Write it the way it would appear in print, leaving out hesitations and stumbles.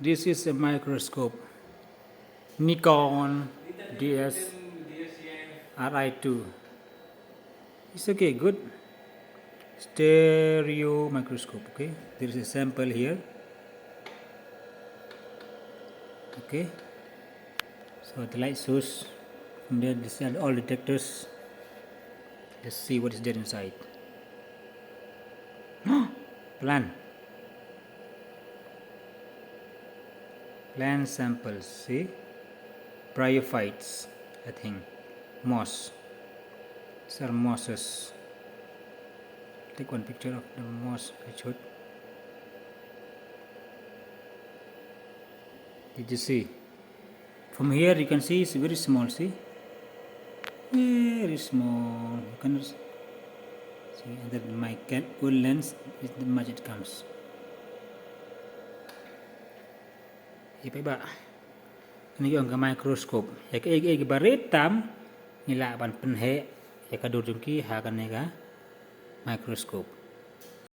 This is a microscope. Nikon DS RI2. It's okay, good. Stereo microscope. Okay, there is a sample here. Okay, so the light source. From there, these are all detectors. Let's see what is there inside. Plant samples. See, bryophytes. I think moss. These are mosses. Take one picture of the moss I showed. Did you see? From here you can see it's very small. See, very small. You can see under my good lens is the much it comes. Iba ba? Ini yung microscope. Ya ke baritam nila ban penhe ya ka durjungki ha kan nega microscope.